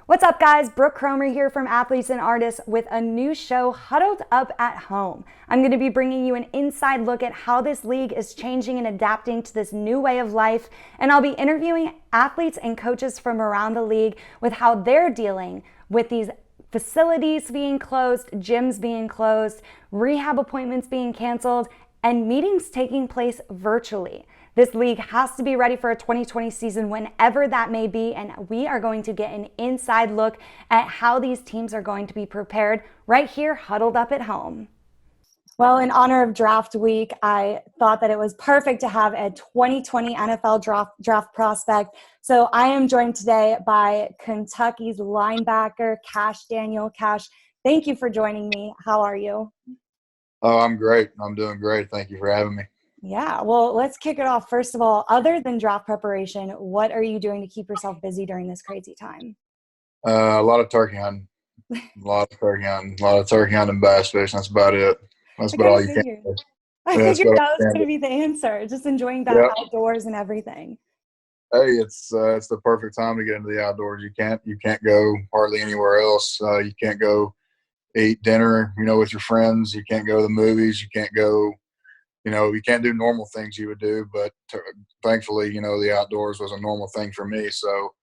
What's up, guys? Brooke Kromer here from Athletes and Artists with a new show, Huddled Up at Home. I'm going to be bringing you an inside look at how this league is changing and adapting to this new way of life, and I'll be interviewing athletes and coaches from around the league with how they're dealing with these facilities being closed, gyms being closed, rehab appointments being canceled, and meetings taking place virtually. This league has to be ready for a 2020 season whenever that may be, and we are going to get an inside look at how these teams are going to be prepared right here, huddled up at home. Well, in honor of draft week, I thought that it was perfect to have a 2020 NFL draft prospect. So I am joined today by Kentucky's linebacker, Kash Daniel. Kash, thank you for joining me. How are you? Oh, I'm great. I'm doing great. Thank you for having me. Yeah, well, let's kick it off. First of all, other than draft preparation, what are you doing to keep yourself busy during this crazy time? A lot of turkey hunting, a lot of turkey hunting, bass fishing. That's about it. That's I about kind of all you can figured. do. I Yeah, that's figured about that all was you going can to do. be the answer. Just enjoying that Yeah. outdoors and everything. Hey, it's the perfect time to get into the outdoors. You can't go hardly anywhere else. You can't go eat dinner, with your friends. You can't go to the movies. You can't go. You can't do normal things you would do. But thankfully, the outdoors was a normal thing for me. So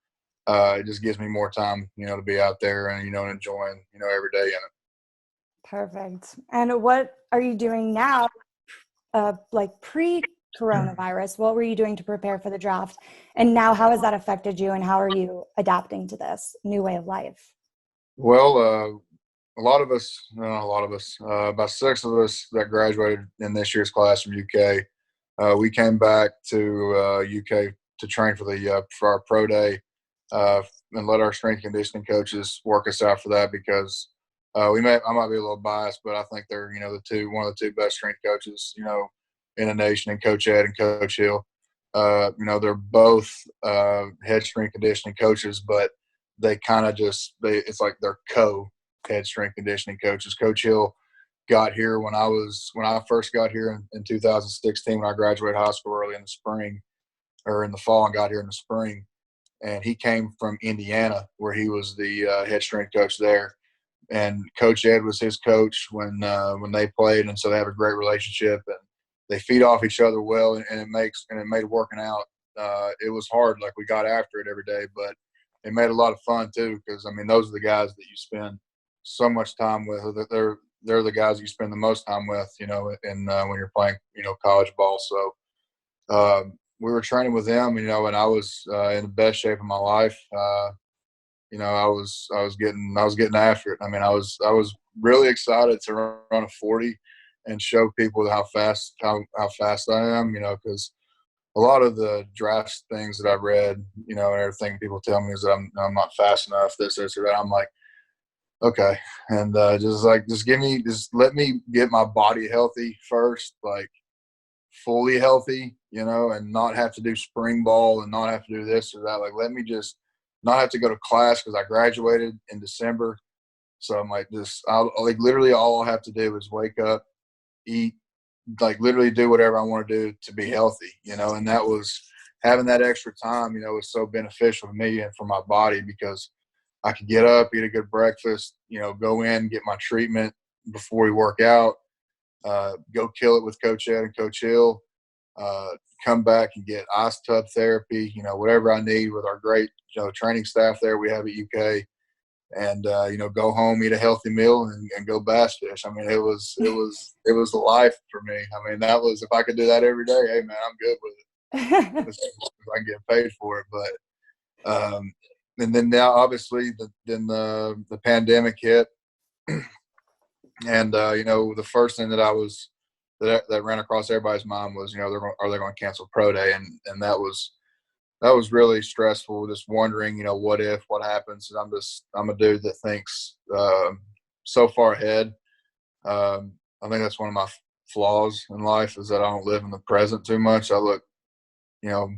it just gives me more time, to be out there and enjoying, every day in it. Perfect. And what are you doing now, like pre-coronavirus? What were you doing to prepare for the draft? And now how has that affected you, and how are you adapting to this new way of life? Well, a lot of us, not a lot of us, about six of us that graduated in this year's class from UK, we came back to UK to train for our pro day, and let our strength conditioning coaches work us out for that because I might be a little biased, but I think they're one of the two best strength coaches in the nation, and Coach Ed and Coach Hill. They're both head strength conditioning coaches, but they kind of it's like they're head strength conditioning coaches. Coach Hill got here when I first got here in 2016 when I graduated high school early in the spring or in the fall, and got here in the spring. And he came from Indiana where he was the head strength coach there. And Coach Ed was his coach when they played, and so they have a great relationship and they feed off each other well, and it made working out. It was hard, like we got after it every day, but it made a lot of fun too because those are the guys that you spend so much time with. They're the guys you spend the most time with, and when you're playing, college ball. So we were training with them, and I was in the best shape of my life. I was getting after it. I was really excited to run a 40 and show people how fast I am. Because a lot of the draft things that I read, and everything people tell me is that I'm not fast enough. This or that. I'm like, okay, and just let me get my body healthy first, like fully healthy, and not have to do spring ball and not have to do this or that. Like, let me just not have to go to class because I graduated in December. So I'm like, I'll like literally all I'll have to do is wake up, eat, like literally do whatever I want to do to be healthy, and that was having that extra time, was so beneficial to me and for my body because I could get up, eat a good breakfast, go in, get my treatment before we work out, go kill it with Coach Ed and Coach Hill, come back and get ice tub therapy, whatever I need with our great, training staff there we have at UK, and go home, eat a healthy meal, and go bass fish. It was life for me. That was, if I could do that every day, hey man, I'm good with it. If I can get paid for it, but and then now obviously the pandemic hit, and the first thing that ran across everybody's mind was, are they going to cancel pro day, and that was really stressful, just wondering, what happens. And I'm a dude that thinks so far ahead. I think that's one of my flaws in life is that I don't live in the present too much. I look, 30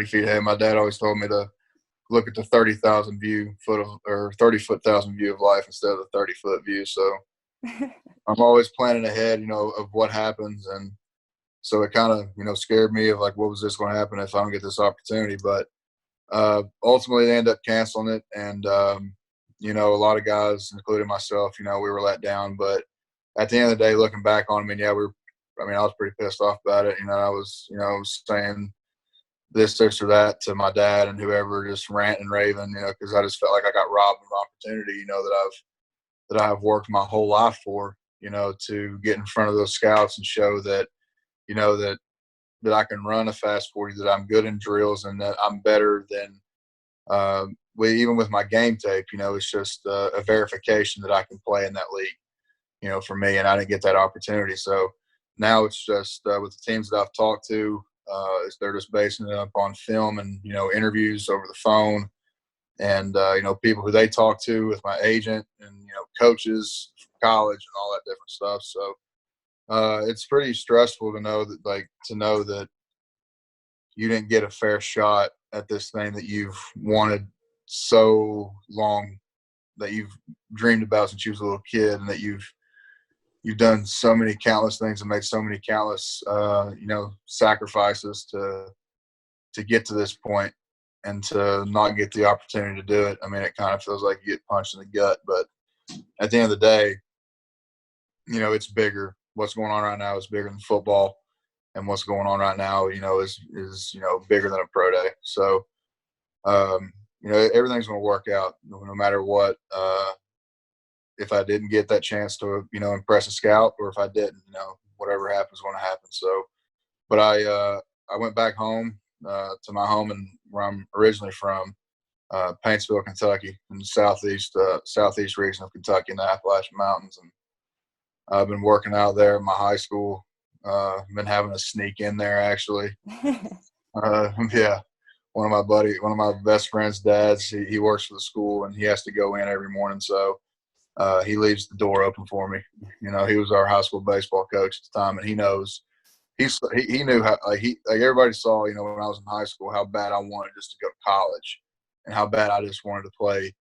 feet ahead. My dad always told me to look at the 30,000 30-foot view of life instead of the 30-foot view. So I'm always planning ahead, of what happens. And so it kind of, scared me of like, what was this going to happen if I don't get this opportunity? But ultimately they ended up canceling it. And, you know, a lot of guys, including myself, you know, we were let down. But at the end of the day, looking back on it, I mean, yeah, I was pretty pissed off about it. You know, I was saying this or that to my dad and whoever, just ranting and raving, you know, because I just felt like I got robbed of an opportunity, you know, that I've worked my whole life for, you know, to get in front of those scouts and show that, you know, that I can run a fast 40, that I'm good in drills, and that I'm better than even with my game tape. You know, it's just a verification that I can play in that league, you know, for me, and I didn't get that opportunity. So now it's just with the teams that I've talked to, they're just basing it up on film and, you know, interviews over the phone, and, you know, people who they talk to with my agent, and, you know, coaches from college and all that different stuff. So it's pretty stressful to know that you didn't get a fair shot at this thing that you've wanted so long, that you've dreamed about since you was a little kid, and that you've done so many countless things and made so many countless, you know, sacrifices to get to this point, and to not get the opportunity to do it. I mean, it kind of feels like you get punched in the gut, but at the end of the day, you know, it's bigger. What's going on right now is bigger than football, and what's going on right now, you know, is you know, bigger than a pro day. So, you know, everything's going to work out no matter what. If I didn't get that chance to, you know, impress a scout, or if I didn't, you know, whatever happens, going to happen. So, but I went back home to my home, and where I'm originally from, Paintsville, Kentucky, in the southeast region of Kentucky, in the Appalachian Mountains, and I've been working out there at my high school. Been having to sneak in there, actually. Yeah, one of my best friend's dads, he works for the school, and he has to go in every morning. So he leaves the door open for me. You know, he was our high school baseball coach at the time, and he knew how, like everybody saw, you know, when I was in high school, how bad I wanted just to go to college, and how bad I just wanted to play,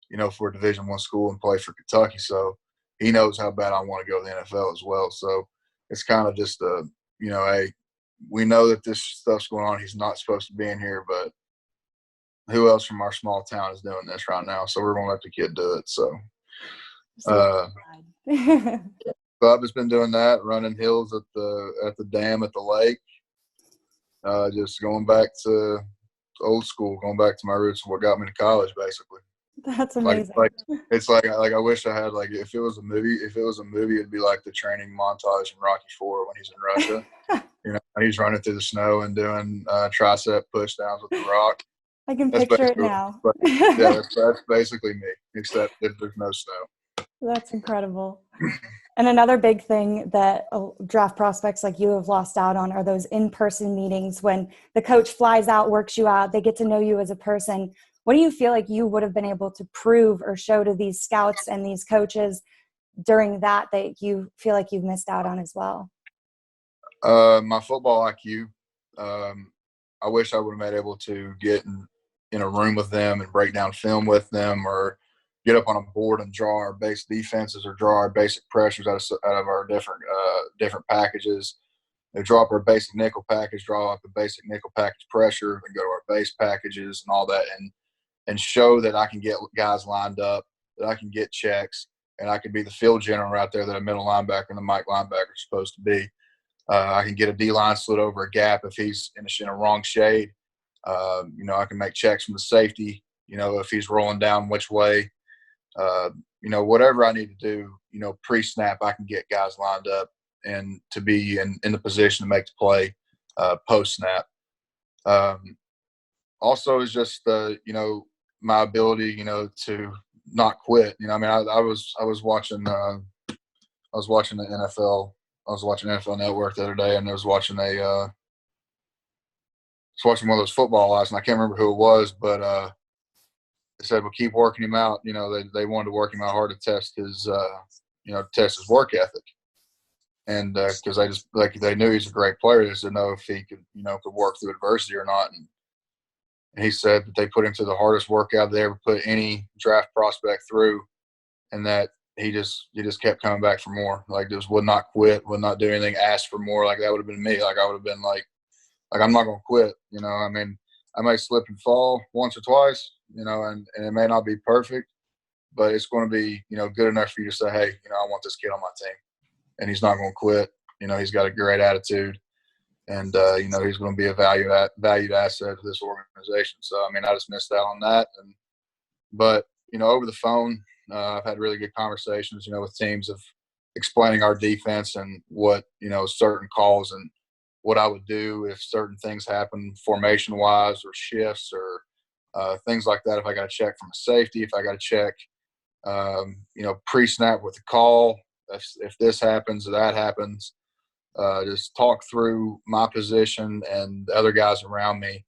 you know, for a Division I school and play for Kentucky. So he knows how bad I want to go to the NFL as well. So it's kind of just you know, hey, we know that this stuff's going on. He's not supposed to be in here, but who else from our small town is doing this right now? So we're going to let the kid do it. So, so I've just been doing that, running hills at the dam at the lake, just going back to old school, going back to my roots, what got me to college, basically. That's amazing. It's like I wish I had, like, if it was a movie, it'd be like the training montage in Rocky IV when he's in Russia. You know, he's running through the snow and doing tricep push downs with the rock. I can picture it now. Yeah, that's basically me, except if there's no snow. That's incredible. And another big thing that draft prospects like you have lost out on are those in-person meetings, when the coach flies out, works you out, they get to know you as a person. What do you feel like you would have been able to prove or show to these scouts and these coaches during that you feel like you've missed out on as well? My football IQ. I wish I would have been able to get in a room with them and break down film with them, or get up on a board and draw our base defenses, or draw our basic pressures out of our different packages. They draw up our basic nickel package, draw up the basic nickel package pressure, and go to our base packages and all that, and show that I can get guys lined up, that I can get checks, and I can be the field general right there that a middle linebacker and the Mike linebacker is supposed to be. I can get a D-line slid over a gap if he's in a wrong shade. You know, I can make checks from the safety, you know, if he's rolling down which way. You know, whatever I need to do, you know, pre-snap, I can get guys lined up and to be in the position to make the play post-snap. Also is just, you know, my ability, you know, to not quit. You know, I mean, I was watching the NFL. I was watching NFL Network the other day, and I was watching one of those football lives, and I can't remember who it was, but they said, "Well, keep working him out." You know, they wanted to work him out hard to test his, you know, test his work ethic, and because they knew he's a great player, they just didn't know if he could, you know, could work through adversity or not. And he said that they put him through the hardest workout they ever put any draft prospect through, and that he just kept coming back for more. Like, just would not quit, would not do anything, asked for more. Like, that would have been me. Like, I would have been like I'm not going to quit. You know, I mean, I may slip and fall once or twice, and it may not be perfect, but it's going to be, good enough for you to say, hey, I want this kid on my team, and he's not going to quit. He's got a great attitude, and he's going to be a valued asset to this organization. So I just missed out on that, but over the phone, I've had really good conversations, with teams of explaining our defense and what certain calls and what I would do if certain things happen formation wise or shifts or things like that. If I got to check from a safety, if I got to check, pre-snap with the call, if this happens or that happens. Just talk through my position and the other guys around me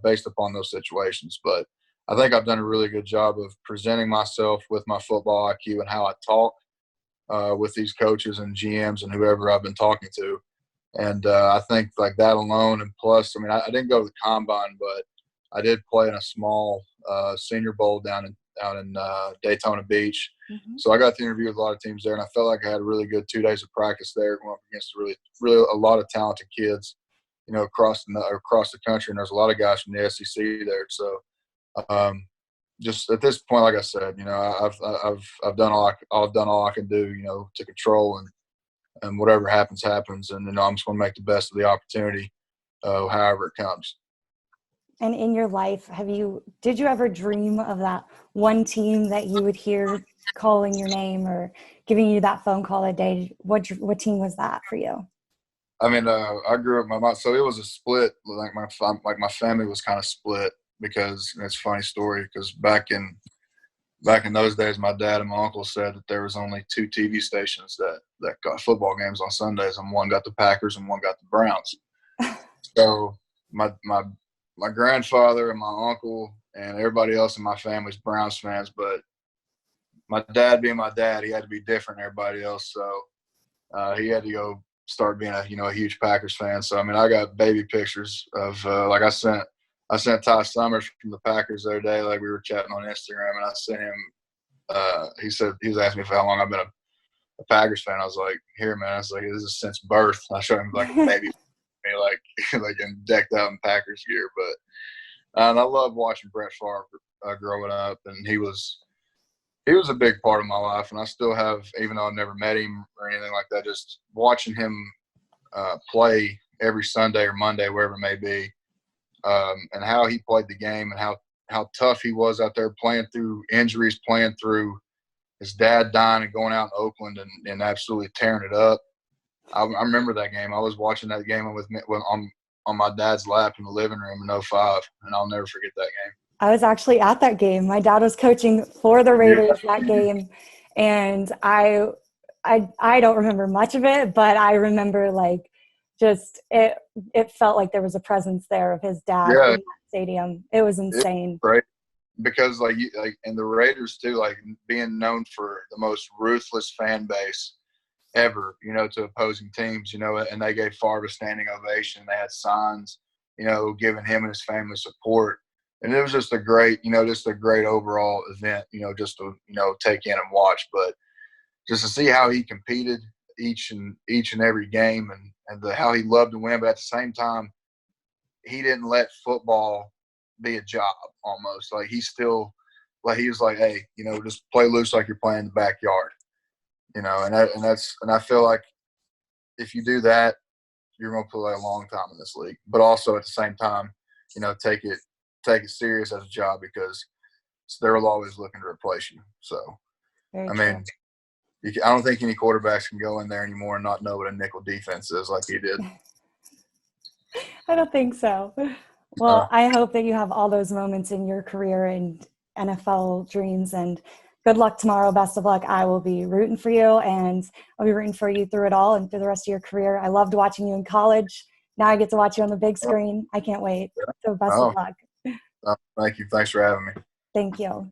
based upon those situations. But I think I've done a really good job of presenting myself with my football IQ and how I talk with these coaches and GMs and whoever I've been talking to. And I think like that alone, and plus, I didn't go to the combine, but I did play in a small Senior Bowl out in Daytona Beach. Mm-hmm. So I got to interview with a lot of teams there, and I felt like I had a really good 2 days of practice there, going up against really a lot of talented kids, across the country. And there's a lot of guys from the SEC there. So just at this point, like I said, I've done all I can do, to control and whatever happens. And I'm just going to make the best of the opportunity, however it comes. And in your life, did you ever dream of that one team that you would hear calling your name or giving you that phone call a day? What team was that for you? I grew up so it was a split. Like my family was kind of split because it's a funny story because back in those days, my dad and my uncle said that there was only 2 TV stations that got football games on Sundays, and one got the Packers and one got the Browns. So my grandfather and my uncle and everybody else in my family is Browns fans, but my dad being my dad, he had to be different than everybody else. So he had to go start being a huge Packers fan. So, I got baby pictures of like I sent Ty Summers from the Packers the other day, like we were chatting on Instagram, and I sent him he was asking me for how long I've been a Packers fan. I was like, here, man. I was like, this is since birth. I showed him like a baby like in decked out in Packers gear. But and I love watching Brett Favre growing up, and he was a big part of my life, and I still have, even though I've never met him or anything like that, just watching him play every Sunday or Monday, wherever it may be, and how he played the game and how tough he was out there playing through injuries, playing through his dad dying and going out in Oakland and absolutely tearing it up. I remember that game. I was watching that game on my dad's lap in the living room in 2005, and I'll never forget that game. I was actually at that game. My dad was coaching for the Raiders that game, and I don't remember much of it, but I remember like just it felt like there was a presence there of his dad in that stadium. It was insane. Right. Because like and the Raiders too, like being known for the most ruthless fan base ever, to opposing teams, and they gave Favre a standing ovation. They had signs, giving him and his family support. And it was just a great overall event, just to, take in and watch. But just to see how he competed each and every game and how he loved to win. But at the same time, he didn't let football be a job almost. Like he was like, hey, just play loose like you're playing in the backyard. And I feel like if you do that, you're going to play a long time in this league. But also at the same time, take it serious as a job because they're always looking to replace you. So, I don't think any quarterbacks can go in there anymore and not know what a nickel defense is like he did. I don't think so. Well, I hope that you have all those moments in your career and NFL dreams, and good luck tomorrow. Best of luck. I will be rooting for you, and I'll be rooting for you through it all and through the rest of your career. I loved watching you in college. Now I get to watch you on the big screen. I can't wait. So best of luck. Thank you. Thanks for having me. Thank you.